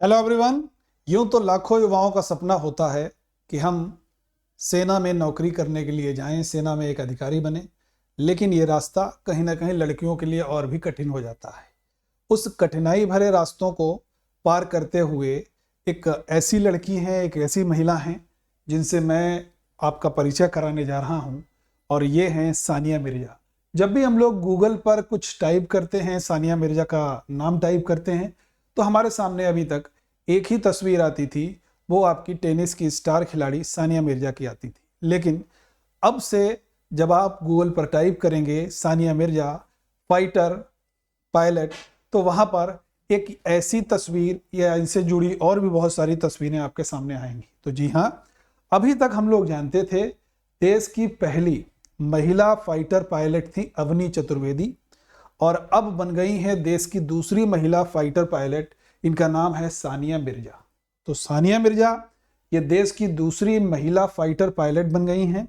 Hello everyone. यूं तो लाखों युवाओं का सपना होता है कि हम सेना में नौकरी करने के लिए जाएं, सेना में एक अधिकारी बने, लेकिन ये रास्ता कहीं ना कहीं लड़कियों के लिए और भी कठिन हो जाता है। उस कठिनाई भरे रास्तों को पार करते हुए एक ऐसी लड़की हैं, एक ऐसी महिला हैं जिनसे मैं आपका परिचय कराने जा रहा हूं, और ये हैं सानिया मिर्जा। जब भी हम लोग गूगल पर कुछ टाइप करते हैं, सानिया मिर्जा का नाम टाइप करते हैं, तो हमारे सामने अभी तक एक ही तस्वीर आती थी, वो आपकी टेनिस की स्टार खिलाड़ी सानिया मिर्जा की आती थी। लेकिन अब से जब आप गूगल पर टाइप करेंगे सानिया मिर्जा फाइटर पायलट, तो वहाँ पर एक ऐसी तस्वीर या इनसे जुड़ी और भी बहुत सारी तस्वीरें आपके सामने आएंगी। तो जी हाँ, अभी तक हम लोग जानते थे देश की पहली महिला फाइटर पायलट थी अवनी चतुर्वेदी, और अब बन गई है देश की दूसरी महिला फाइटर पायलट। इनका नाम है सानिया मिर्जा। तो सानिया मिर्जा ये देश की दूसरी महिला फाइटर पायलट बन गई हैं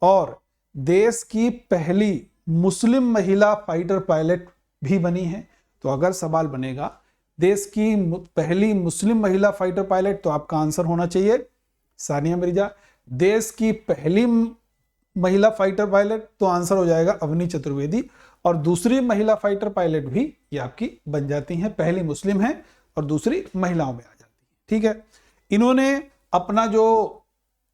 और देश की पहली मुस्लिम महिला फाइटर पायलट भी बनी है। तो अगर सवाल बनेगा देश की पहली मुस्लिम महिला फाइटर पायलट, तो आपका आंसर होना चाहिए सानिया मिर्जा। देश की पहली महिला फाइटर पायलट, तो आंसर हो जाएगा अवनी चतुर्वेदी। और दूसरी महिला फाइटर पायलट भी ये आपकी बन जाती हैं, पहली मुस्लिम है और दूसरी महिलाओं में आ जाती है। ठीक है, इन्होंने अपना जो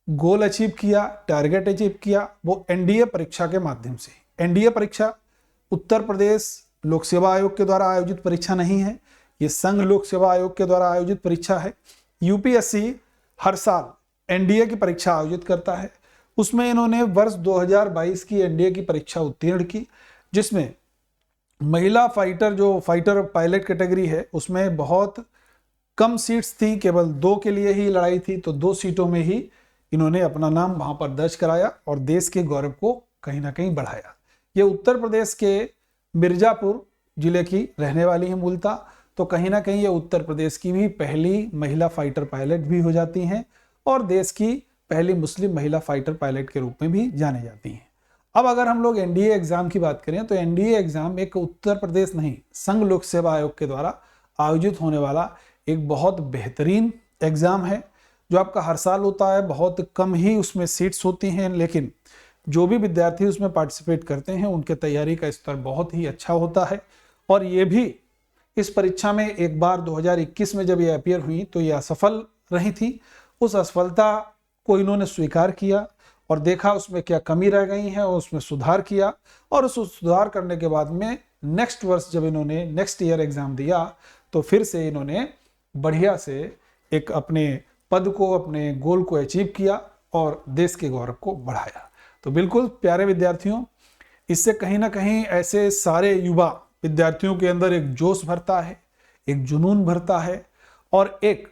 गोल अचीव किया, टारगेट अचीव किया, वो एनडीए परीक्षा के माध्यम से। एनडीए परीक्षा उत्तर प्रदेश लोक सेवा आयोग के द्वारा आयोजित परीक्षा नहीं है, ये संघ लोक सेवा आयोग के द्वारा आयोजित परीक्षा है। यूपीएससी हर साल एनडीए की परीक्षा आयोजित करता है। उसमें इन्होंने वर्ष 2022 की एनडीए की परीक्षा उत्तीर्ण की, जिसमें महिला फाइटर जो फाइटर पायलट कैटेगरी है उसमें बहुत कम सीट्स थी, केवल 2 के लिए ही लड़ाई थी। तो 2 सीटों में ही इन्होंने अपना नाम वहां पर दर्ज कराया और देश के गौरव को कहीं ना कहीं बढ़ाया। ये उत्तर प्रदेश के मिर्जापुर जिले की रहने वाली है मूलतः, तो कहीं ना कहीं ये उत्तर प्रदेश की भी पहली महिला फाइटर पायलट भी हो जाती हैं और देश की पहली मुस्लिम महिला फाइटर पायलट के रूप में भी जाने जाती हैं। अब अगर हम लोग एनडीए एग्जाम की बात करें, तो एनडीए एग्जाम एक उत्तर प्रदेश नहीं, संघ लोक सेवा आयोग के द्वारा आयोजित होने वाला एक बहुत बेहतरीन एग्जाम है, जो आपका हर साल होता है। बहुत कम ही उसमें सीट्स होती हैं, लेकिन जो भी विद्यार्थी उसमें पार्टिसिपेट करते हैं उनके तैयारी का स्तर बहुत ही अच्छा होता है। और ये भी इस परीक्षा में एक बार 2021 में जब ये अपीयर हुई तो ये असफल रही थी। उस असफलता को इन्होंने स्वीकार किया और देखा उसमें क्या कमी रह गई है और उसमें सुधार किया, और उस सुधार करने के बाद में नेक्स्ट वर्ष जब इन्होंने नेक्स्ट ईयर एग्जाम दिया, तो फिर से इन्होंने बढ़िया से एक अपने पद को, अपने गोल को अचीव किया और देश के गौरव को बढ़ाया। तो बिल्कुल प्यारे विद्यार्थियों, इससे कहीं ना कहीं ऐसे सारे युवा विद्यार्थियों के अंदर एक जोश भरता है, एक जुनून भरता है और एक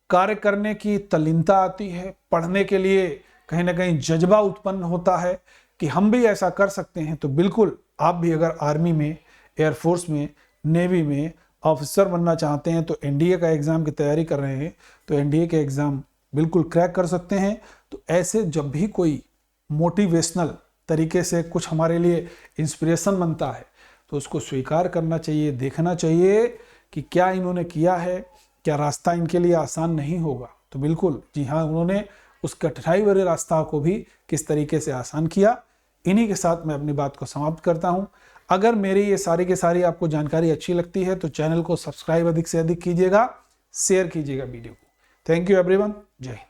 कार्य करने की तल्लीनता आती है। पढ़ने के लिए कहीं ना कहीं जज्बा उत्पन्न होता है कि हम भी ऐसा कर सकते हैं। तो बिल्कुल आप भी अगर आर्मी में, एयरफोर्स में, नेवी में ऑफिसर बनना चाहते हैं, तो एनडीए का एग्ज़ाम की तैयारी कर रहे हैं, तो एनडीए के एग्ज़ाम बिल्कुल क्रैक कर सकते हैं। तो ऐसे जब भी कोई मोटिवेशनल तरीके से कुछ हमारे लिए इंस्पिरेशन बनता है, तो उसको स्वीकार करना चाहिए, देखना चाहिए कि क्या इन्होंने किया है, क्या रास्ता इनके लिए आसान नहीं होगा। तो बिल्कुल जी हाँ, उन्होंने उस कठिनाई भरे रास्ता को भी किस तरीके से आसान किया। इन्हीं के साथ मैं अपनी बात को समाप्त करता हूं। अगर मेरी ये सारी की सारी आपको जानकारी अच्छी लगती है तो चैनल को सब्सक्राइब अधिक से अधिक कीजिएगा, शेयर कीजिएगा वीडियो को। थैंक यू एवरीवन, जय हिंद।